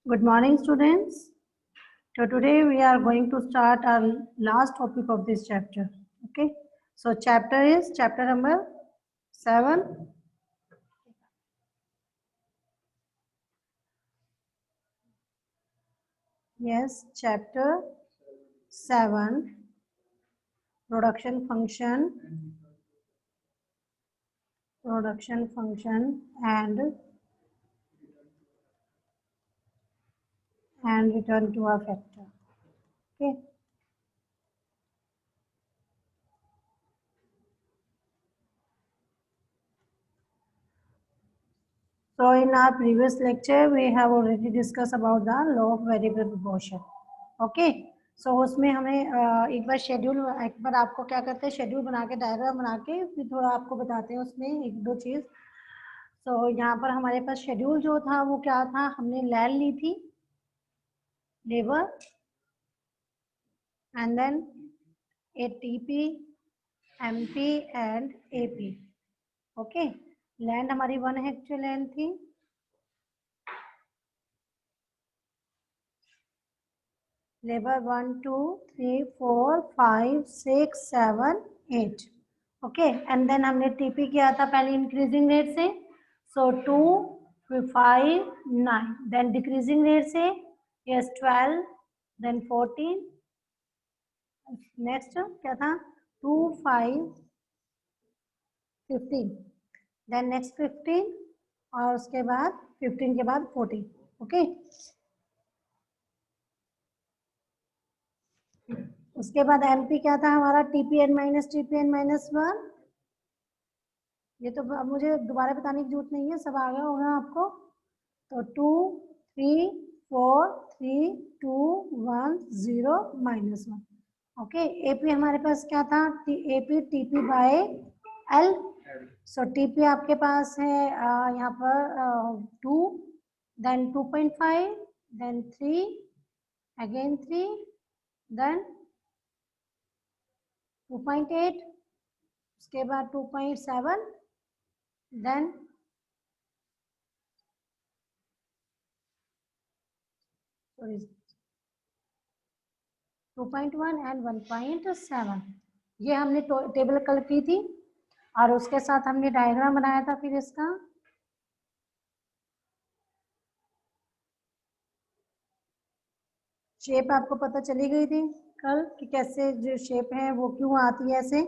Good morning, students. So today we are going to start our last topic of this chapter. Okay. So chapter is chapter number 7. Yes, chapter 7. Production function and return to a factor. Okay. So in our previous lecture, we have already discussed about the law of variable proportion. Okay. सो उसमें हमें एक बार schedule एक बार आपको क्या करते हैं schedule बना के डायग्राम बना के फिर थोड़ा आपको बताते हैं उसमें एक दो चीज़. सो यहाँ पर हमारे पास शेड्यूल जो था वो क्या था हमने लैल ली थी labour and then a TP MP and AP. Okay. Land हमारी 1 हेक्टेयर लैंड थी. लेबर 1 2 3 4 5 6 7 8. ओके. एंड देन हमने टीपी किया था पहले इंक्रीजिंग रेट से. सो 2 5 9. देन डिक्रीजिंग रेट से यस 12 देन 14. नेक्स्ट क्या था 2 5 15. देन नेक्स्ट 15 और उसके बाद 15 के बाद 14. ओके. उसके बाद एमपी क्या था हमारा टीपीएन माइनस 1. ये तो अब मुझे दोबारा बताने की जरूरत नहीं है, सब आ गया होगा आपको. तो 2 3 4 3 2 1 0 -1. ओके. एपी हमारे पास क्या था AP TP by L. So TP आपके पास है यहाँ पर 2 देन 2.5 देन 3 अगेन 3 देन 2.8 उसके बाद 2.7 देन 2.1 एंड 1.7. ये हमने टेबल कल की थी और उसके साथ हमने डायग्राम बनाया था. फिर इसका शेप आपको पता चली गई थी कल कि कैसे जो शेप है वो क्यों आती है ऐसे.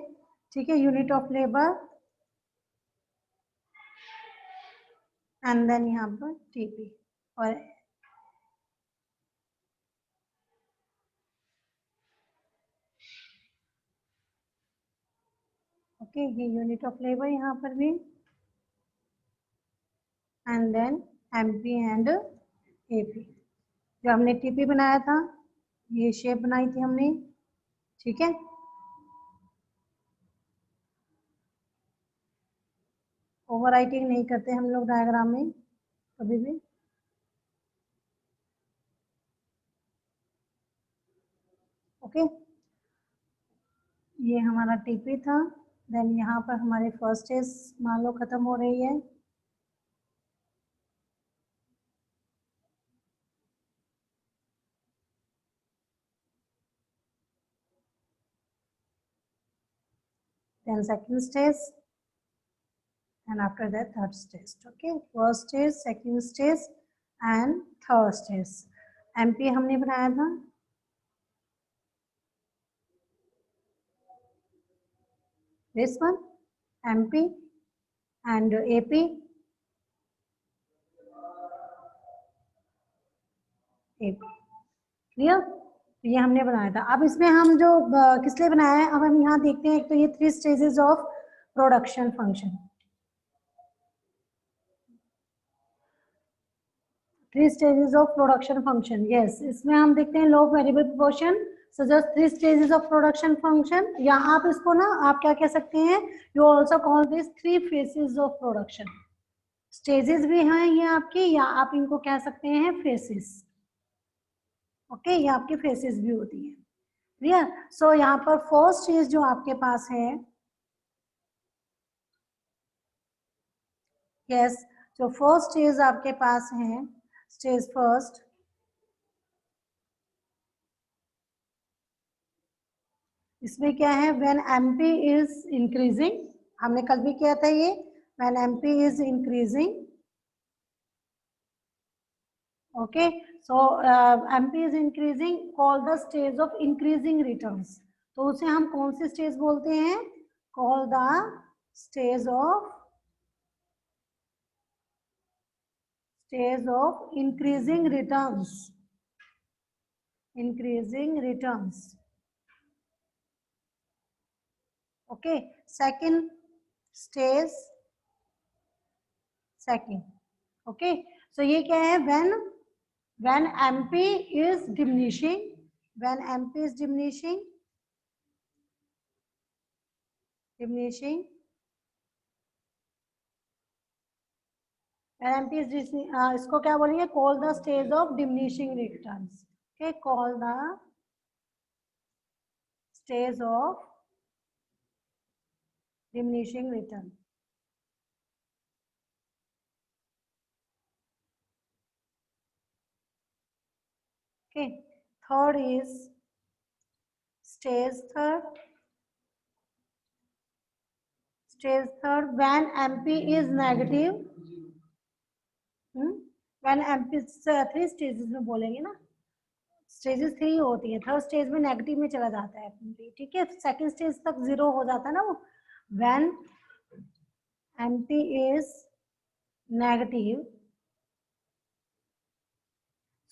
ठीक है. Unit of labour and then यहाँ पर टीपी और ओके. ये यूनिट ऑफ लेबर यहाँ पर भी and then MP and AP. जो हमने टीपी बनाया था ये शेप बनाई थी हमने. ठीक है. ओवर राइटिंग नहीं करते हम लोग डायग्राम में कभी भी. ओके. ये हमारा टीपी था. देन यहाँ पर हमारे फर्स्ट स्टेज मान लो खत्म हो रही है. then second stage and after that third stage. Okay. first stage second stage and third stage. MP हमने बनाया था this one MP and AP. Clear. ये हमने बनाया था. अब इसमें हम जो किस लिए बनाया है अब हम यहाँ देखते हैं. एक तो ये 3 stages of production function. 3 stages of production function. yes. इसमें हम देखते हैं law of variable proportion. so just 3 stages of production function. या आप इसको ना आप क्या कह सकते हैं you also call this 3 phases of production. stages भी हैं ये आपके या आप इनको कह सकते हैं phases. ओके. ये आपकी phases भी होती है. क्लियर. सो यहाँ पर फर्स्ट स्टेज जो आपके पास है यस. जो फर्स्ट स्टेज आपके पास है स्टेज फर्स्ट इसमें क्या है, व्हेन एमपी इज इंक्रीजिंग, हमने कल भी किया था ये, when MP is increasing, okay, so MP is increasing, call the stage of increasing returns, तो उसे हम कौन सी स्टेज बोलते हैं, call the stage of increasing returns, increasing returns, okay, second stage, second, okay, so ये क्या है, when MP is diminishing, when MP is diminishing, when MP is इसको क्या बोलेंगे, call the stage of diminishing returns, okay, call the stage of diminishing return, okay, third is stage third, when MP is negative, when MP, three stages में बोलेंगे ना, stages three होती है, third stage में negative में चला जाता है, ठीक है, सेकंड स्टेज तक जीरो हो जाता है ना वो, when MP is नेगेटिव,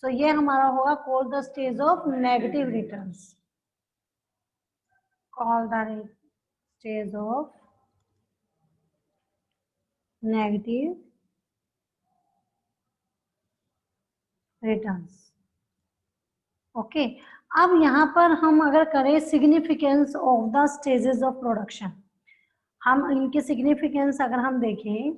सो ये हमारा होगा call the stage of negative returns, call the stage of negative returns, okay. अब यहाँ पर हम अगर करें significance of the stages of production, हम इनके सिग्निफिकेंस अगर हम देखें,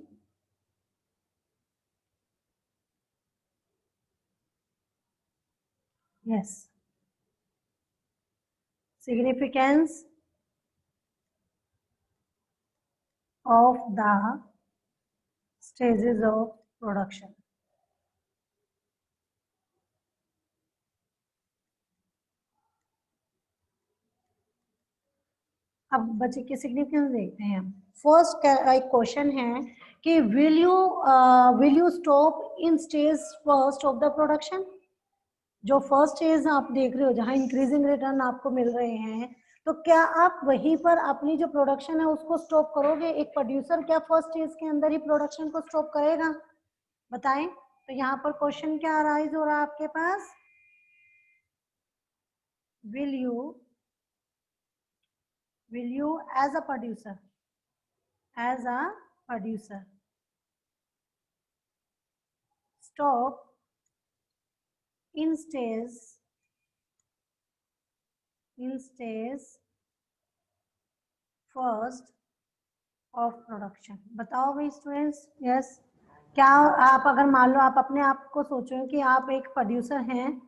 yes, significance of the stages of production, अब बच्चे के सिग्निफिकेंस देखते हैं। फर्स्ट एक क्वेश्चन है कि will you stop in stage first of the production, जो फर्स्ट स्टेज आप देख रहे हो जहां इंक्रीजिंग रिटर्न आपको मिल रहे हैं, तो क्या आप वहीं पर अपनी जो प्रोडक्शन है उसको स्टॉप करोगे? एक प्रोड्यूसर क्या फर्स्ट स्टेज के अंदर ही प्रोडक्शन को स्टॉप करेगा? बताएं। तो यहाँ पर क्वेश्चन क्या अराइज हो रहा है आपके पास, will you as a producer stop in stage first of production? बताओ भाई स्टूडेंट्स, यस। क्या आप अगर मान लो आप अपने आप को सोचो कि आप एक प्रोड्यूसर हैं,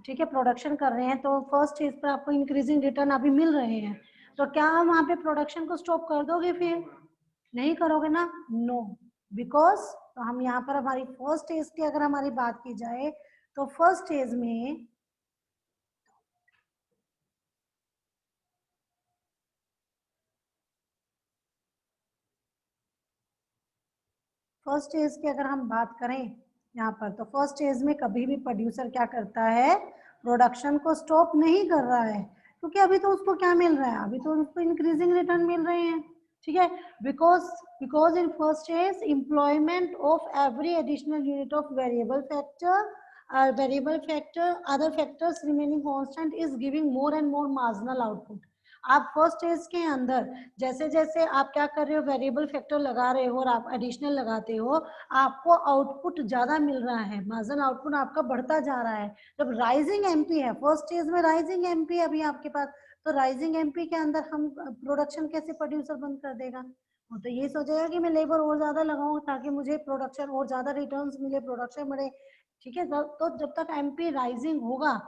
ठीक है, प्रोडक्शन कर रहे हैं, तो फर्स्ट स्टेज पर आपको इंक्रीजिंग रिटर्न अभी मिल रहे हैं, तो क्या वहां पे प्रोडक्शन को स्टॉप कर दोगे? फिर नहीं करोगे ना, नो, बिकॉज, तो हम यहाँ पर हमारी फर्स्ट स्टेज की अगर हमारी बात की जाए, तो फर्स्ट स्टेज में फर्स्ट स्टेज की अगर हम बात करें यहाँ पर, तो फर्स्ट स्टेज में कभी भी प्रोड्यूसर क्या करता है, प्रोडक्शन को स्टॉप नहीं कर रहा है, क्योंकि अभी तो उसको क्या मिल रहा है, अभी तो उसको इंक्रीजिंग रिटर्न मिल रहे हैं, ठीक है, because in first stage employment of every additional unit of variable factor other factors remaining constant is giving more and more marginal output. आप फर्स्ट स्टेज के अंदर जैसे जैसे आप क्या कर रहे हो, वेरिएबल फैक्टर लगा रहे हो और आप एडिशनल लगाते हो, आपको आउटपुट ज्यादा मिल रहा है, मार्जिनल आउटपुट आपका बढ़ता जा रहा है। जब राइजिंग एमपी है, फर्स्ट स्टेज में राइजिंग एमपी अभी आपके पास, तो राइजिंग एमपी के अंदर हम प्रोडक्शन कैसे प्रोड्यूसर बंद कर देगा? वो तो ये सोचेगा कि मैं लेबर और ज्यादा लगाऊं ताकि मुझे प्रोडक्शन और ज्यादा रिटर्न्स मिले, प्रोडक्शन बढ़े, ठीक है। तो जब तक एमपी राइजिंग होगा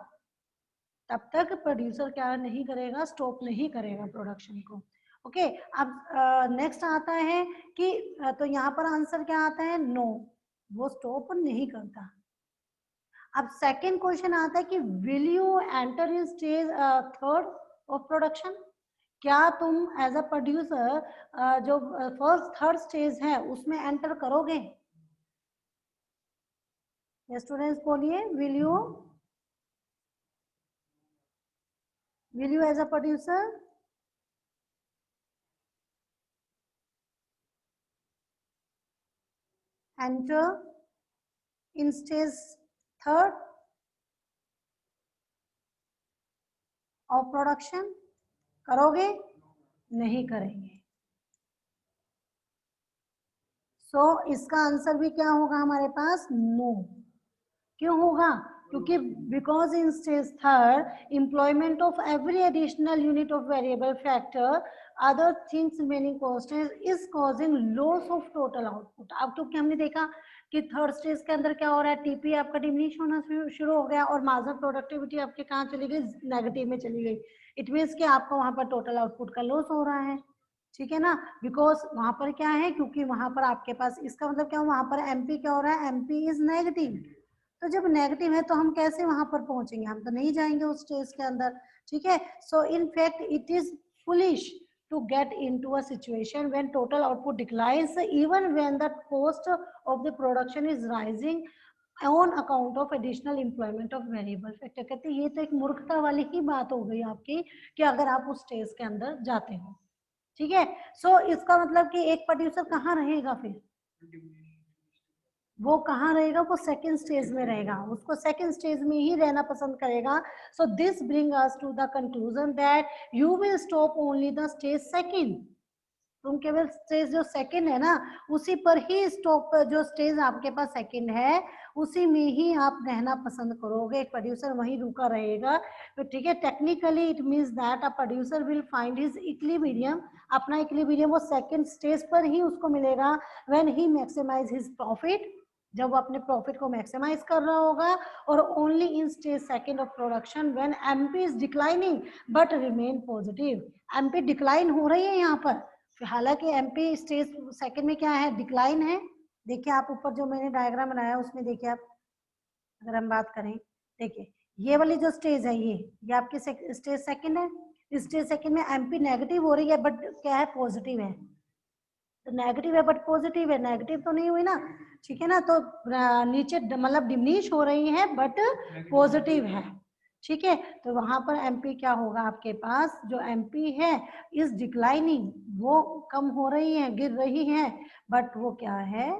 तब तक प्रोड्यूसर क्या नहीं करेगा, स्टॉप नहीं करेगा प्रोडक्शन को, ओके। अब नेक्स्ट आता है कि तो यहाँ पर आंसर क्या आता है, नो, वो स्टॉप नहीं करता। अब सेकंड क्वेश्चन आता है कि will you enter in stage third of production, क्या तुम एज अ प्रोड्यूसर जो फर्स्ट थर्ड स्टेज है उसमें एंटर करोगे? स्टूडेंट्स बोलिए, will you as a producer enter in stage third of production? करोगे? नहीं करेंगे। सो इसका आंसर भी क्या होगा हमारे पास? नो। क्यों होगा? क्योंकि because in stage third employment of every additional unit of variable factor other things remaining constant is causing loss of total output. अब क्योंकि हमने देखा कि थर्ड स्टेज के अंदर क्या हो रहा है, टीपी आपका डिमिनिश होना शुरू हो गया और मार्जिनल प्रोडक्टिविटी आपके कहाँ चली गई? नेगेटिव में चली गई। इट मीन्स कि आपका वहां पर टोटल आउटपुट का लॉस हो रहा है, ठीक है ना। बिकॉज वहां पर क्या है, क्योंकि वहां पर आपके पास इसका मतलब क्या, वहां पर एमपी क्या हो रहा है? MP is negative. तो जब नेगेटिव है तो हम कैसे वहां पर पहुंचेंगे? हम तो नहीं जाएंगे उस स्टेज के अंदर, ठीक है। So in fact it is foolish to get into a situation when total output declines even when the cost of the production is rising on account of additional employment of variable factor। कहते हैं ये तो एक मूर्खता वाली ही बात हो गई आपकी कि अगर आप उस स्टेज के अंदर जाते हो, ठीक है। सो इसका मतलब कि एक प्रोड्यूसर कहाँ रहेगा फिर? वो कहाँ रहेगा? वो सेकंड स्टेज में रहेगा, उसको सेकंड स्टेज में ही रहना पसंद करेगा। So this bring us to the conclusion that you will stop only the stage second. तुम केवल स्टेज जो सेकंड है ना उसी पर ही स्टॉप, जो स्टेज आपके पास सेकंड है उसी में ही आप रहना पसंद करोगे। एक प्रोड्यूसर वहीं रुका रहेगा, तो ठीक है। Technically it means that a producer will find his equilibrium, अपना इक्विलिब्रियम वो सेकंड स्टेज पर ही उसको मिलेगा when he maximise his profit, जब वो अपने प्रॉफिट को मैक्सिमाइज कर रहा होगा। और only in stage second of production when MP is declining but remain positive. MP decline हो रही है यहाँ पर, हालांकि एमपी स्टेज सेकंड में क्या है? डिक्लाइन है। देखिए आप ऊपर जो मैंने डायग्राम बनाया उसमें देखिए आप, अगर हम बात करें, देखिए ये वाली जो स्टेज है ये आपकी स्टेज सेकंड है। इस स्टेज सेकंड में एमपी नेगेटिव हो रही है बट क्या है? पॉजिटिव है। तो नेगेटिव है बट पॉजिटिव है, नेगेटिव तो नहीं हुई ना, ठीक है ना। तो नीचे मतलब डिमिनिश हो रही है बट पॉजिटिव है, ठीक है। तो वहां पर एमपी क्या होगा आपके पास? जो एमपी है इज डिक्लाइनिंग, वो कम हो रही है, गिर रही है, बट वो क्या है?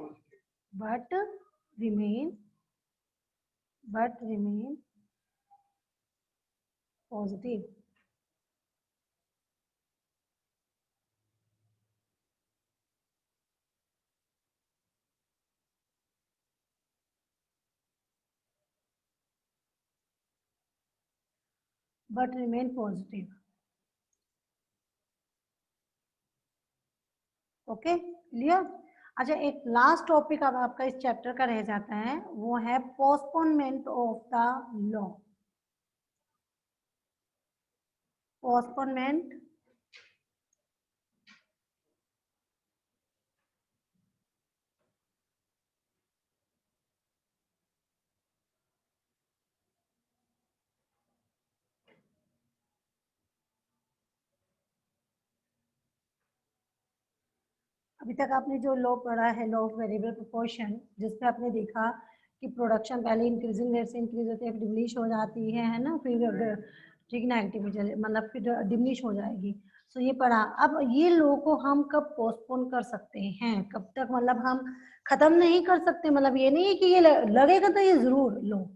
But remain positive. But remain positive. Okay, clear. अच्छा, एक लास्ट टॉपिक अब आपका इस चैप्टर का रह जाता है, वो है postponement of the law. Postponement अभी तक आपने जो लॉ पढ़ा है, लॉ ऑफ वेरिएबल प्रोपोर्शन, जिसपे आपने देखा कि प्रोडक्शन पहले इंक्रीजिंग रेट से इंक्रीज होती है, फिर डिमिनिश हो जाती है ना, फिर ठीक नेगेटिव में चले, मतलब फिर डिमिनिश हो जाएगी। सो ये पढ़ा। अब ये लॉ को हम कब पोस्टपोन कर सकते हैं? कब तक मतलब हम खत्म नहीं कर सकते, मतलब ये नहीं है कि ये लगेगा तो ये जरूर लो।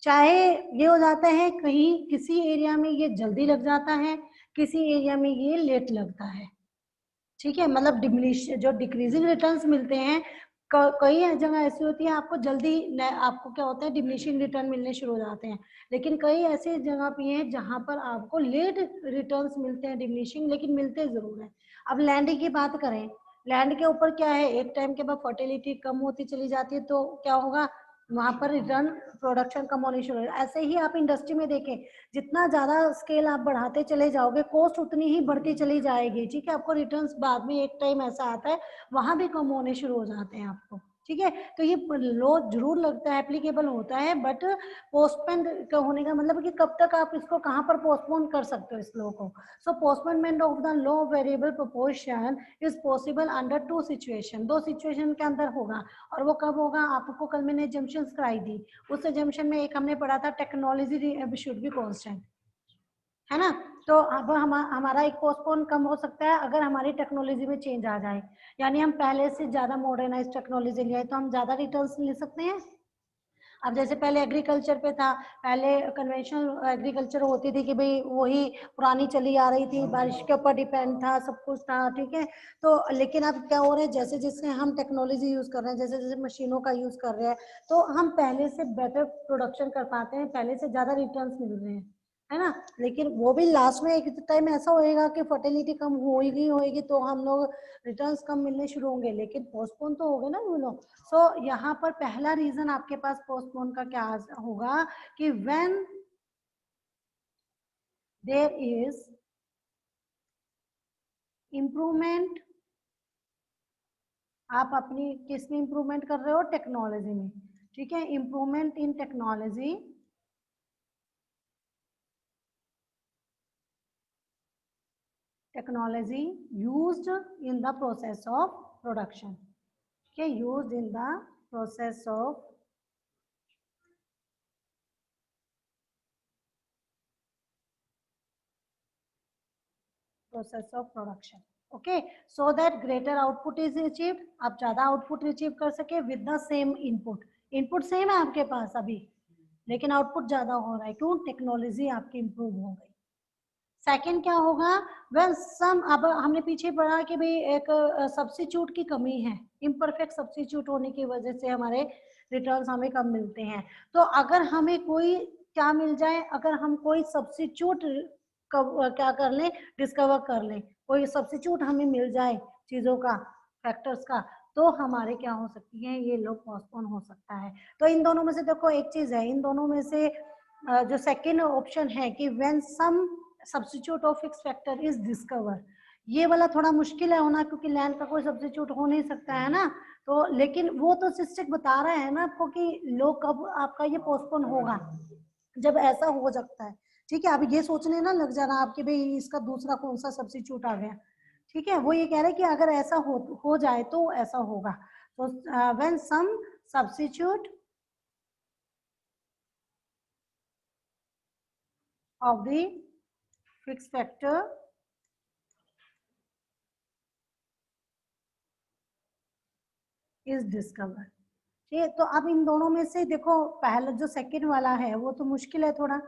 चाहे ये हो जाता है कहीं किसी एरिया में ये जल्दी लग जाता है, किसी एरिया में ये लेट लगता है, ठीक है। मतलब डिमिनिश जो डिक्रीजिंग रिटर्न्स मिलते हैं, कई जगह ऐसी होती है आपको जल्दी आपको क्या होता है? डिमिनिशिंग रिटर्न मिलने शुरू हो जाते हैं। लेकिन कई ऐसे जगह भी हैं जहां पर आपको लेट रिटर्न्स मिलते हैं, डिमिनिशिंग, लेकिन मिलते जरूर हैं। अब लैंड की बात करें, लैंड के ऊपर क्या है? एक टाइम के बाद फर्टिलिटी कम होती चली जाती है, तो क्या होगा? वहां पर रिटर्न प्रोडक्शन कम होनी शुरू हो। ऐसे ही आप इंडस्ट्री में देखें, जितना ज्यादा स्केल आप बढ़ाते चले जाओगे कॉस्ट उतनी ही बढ़ती चली जाएगी, ठीक है। आपको रिटर्न्स बाद में एक टाइम ऐसा आता है वहां भी कम होने शुरू हो जाते हैं आपको, ठीक है। तो ये लॉ जरूर लगता है एप्लीकेबल होता है, बट पोस्टपोन होने का मतलब कि कब तक आप इसको कहाँ पर पोस्टपोन कर सकते हो इस लॉ को। So postponement of the law variable proportion is possible under two situation, दो सिचुएशन के अंदर होगा। और वो कब होगा, आपको कल मैंने एजम्पशंस कराई थी, उस एजम्पशन में एक हमने पढ़ा था टेक्नोलॉजी शुड बी कांस्टेंट, है ना। तो अब हमारा एक पोस्टपोन कम हो सकता है अगर हमारी टेक्नोलॉजी में चेंज आ जाए, यानी हम पहले से ज्यादा मॉडर्नाइज टेक्नोलॉजी ले आए तो हम ज्यादा रिटर्न्स ले सकते हैं। अब जैसे पहले एग्रीकल्चर पे था, पहले कन्वेंशनल एग्रीकल्चर होती थी कि भाई वही पुरानी चली आ रही थी, बारिश के ऊपर डिपेंड था, सब कुछ था, ठीक है। तो लेकिन अब क्या हो रहा है, जैसे जैसे हम टेक्नोलॉजी यूज कर रहे हैं, जैसे जैसे मशीनों का यूज कर रहे हैं, तो हम पहले से बेटर प्रोडक्शन कर पाते हैं, पहले से ज्यादा रिटर्न्स मिल रहे हैं, है ना। लेकिन वो भी लास्ट में एक टाइम ऐसा होएगा कि फर्टिलिटी कम होएगी तो हम लोग रिटर्न्स कम मिलने शुरू होंगे, लेकिन पोस्टपोन तो हो गए ना वो लोग। सो यहाँ पर पहला रीजन आपके पास पोस्टपोन का क्या होगा कि व्हेन देयर इज इम्प्रूवमेंट, आप अपनी किस में इम्प्रूवमेंट कर रहे हो, टेक्नोलॉजी में, ठीक है। Improvement in technology used in the process of production, okay, used in the process of production, okay, so that greater output is achieved, आप ज्यादा आउटपुट अचीव कर सके with the same input same है आपके पास अभी, लेकिन आउटपुट ज्यादा हो रहा है, क्यों, टेक्नोलॉजी आपकी इंप्रूव हो गई। सेकंड क्या होगा, वेन सम, अब हमने पीछे पढ़ा कि भाई एक सब्स्टिट्यूट की कमी है, इम्परफेक्ट सब्स्टिट्यूट होने की वजह से हमारे रिटर्न्स हमें कम मिलते हैं। तो अगर हमें कोई क्या मिल जाए, अगर हम कोई सब्स्टिट्यूट क्या कर लें, डिस्कवर कर लें, कोई सब्स्टिट्यूट हमें मिल जाए चीजों का, फैक्टर्स का, तो हमारे क्या हो सकती है, ये लोग पोस्टपोन हो सकता है। तो इन दोनों में से देखो एक चीज है, इन दोनों में से जो सेकेंड ऑप्शन है कि when some substitute of fix factor is discover, ये वाला थोड़ा मुश्किल है होना, क्योंकि लैंड का कोई सब्स्टिट्यूट हो नहीं सकता है ना। तो लेकिन वो तो सिस्टिक बता रहा है ना आपको कि लो कब आपका ये पोस्टपोन होगा, जब ऐसा हो सकता है, ठीक है। अब ये सोचने ना लग जाना आपके भाई इसका दूसरा कौन सा सब्स्टिट्यूट आ गया, ठीक है। वो ये कह रहे हैं कि अगर ऐसा हो जाए तो ऐसा होगा। तो when some substitute of the fixed factor is discovered, ठीक है। तो अब इन दोनों में से देखो, पहला जो सेकंड वाला है वो तो मुश्किल है थोड़ा,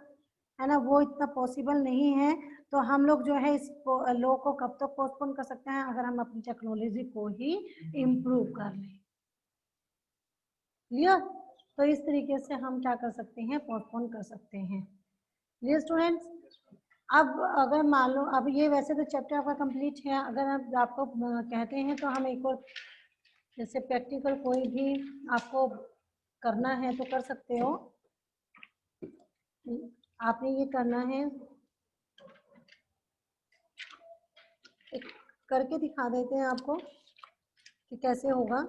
है ना, वो इतना पॉसिबल नहीं है। तो हम लोग जो है इस लॉ को कब तक पोस्टपोन कर सकते हैं, अगर हम अपनी टेक्नोलॉजी को ही इम्प्रूव कर लें, क्लियर। तो इस तरीके से हम क्या कर सकते हैं, पोस्टपोन कर सकते हैं, क्लियर स्टूडेंट्स। अब अगर मान लो, अब ये वैसे तो चैप्टर आपका कंप्लीट है, अगर आप आपको कहते हैं तो हम एक और जैसे प्रैक्टिकल कोई भी आपको करना है तो कर सकते हो। आपने ये करना है, एक करके दिखा देते हैं आपको कि कैसे होगा।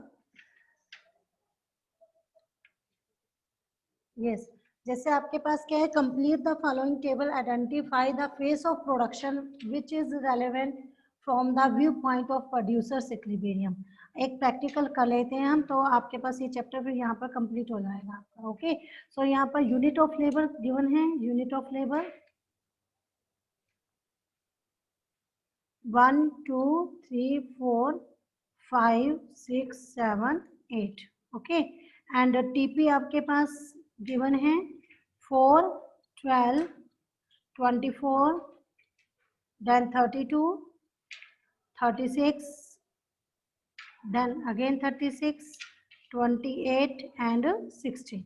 यस, जैसे आपके पास क्या है, complete the following table, identify the face of production which is relevant from the view point of producers equilibrium. एक प्रैक्टिकल कर लेते हैं हम, तो आपके पास ये चैप्टर फिर यहाँ पर कंप्लीट हो जाएगा आपका, ओके। सो यहाँ पर यूनिट ऑफ लेबर गिवन है, unit of labour 1 2 3 4 5 6 7 8, okay. And TP आपके पास गिवन है 4 12 24 then 32 36 then again 36 28 and 16,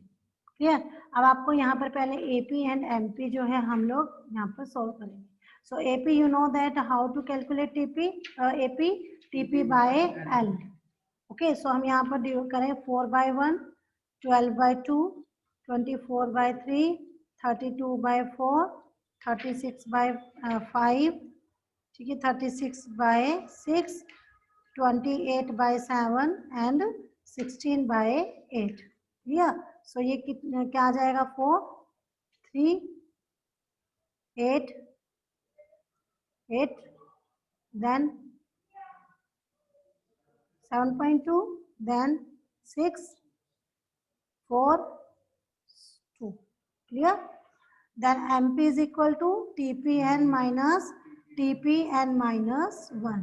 clear. अब आपको यहाँ पर पहले एपी एंड एमपी जो है हम लोग यहाँ पर सोल्व करेंगे। So AP you know that how to calculate TP, AP TP by L, okay. So हम यहाँ पर डिवाइड करें 4/1 12/2 24/3 32/4 36/5, ठीक है, 36/6 28/7 एंड 16/8 क्लियर। सो ये कितना क्या आ जाएगा 4 3 8 8 then 7.2 then 6 4 2 clear. then MP is equal to TPN minus TPN minus 1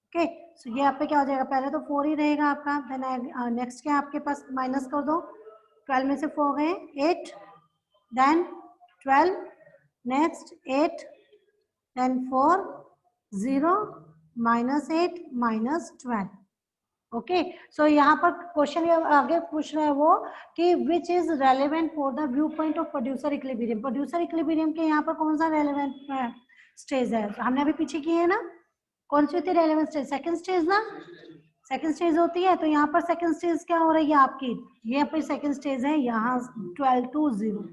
okay. So ये आप पे क्या हो जाएगा, पहले तो 4 ही रहेगा आपका, देन नेक्स्ट क्या आपके पास माइनस कर दो, 12 में से 4 गए 8 then 12 next 8 then 4 0 -8 -12 okay. So यहाँ पर क्वेश्चन आगे पूछ रहा है वो कि which is relevant for the view point of producer equilibrium. Producer equilibrium के यहाँ पर कौन सा रेलेवेंट स्टेज है, तो हमने अभी पीछे किए है ना, कौन सी होती है रेलेवेंट स्टेज, सेकंड स्टेज ना, सेकंड स्टेज होती है। तो यहाँ पर सेकंड स्टेज क्या हो रही है आपकी, ये अपनी सेकंड स्टेज है यहाँ 12 to 0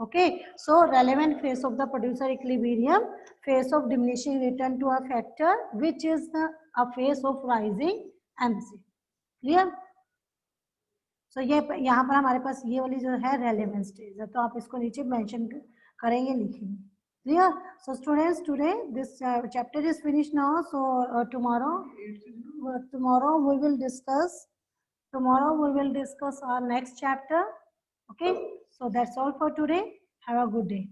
okay. So relevant phase of the producer equilibrium, phase of diminishing return to a factor which is the a phase of rising MC clear. So ये यहाँ पर हमारे पास ये वाली जो है रेलेवेंस स्टेज है, तो आप इसको नीचे मेंशन करेंगे लिखेंगे clear. So students today this chapter is finish now. So tomorrow we will discuss our next chapter okay। So that's all for today, have a good day।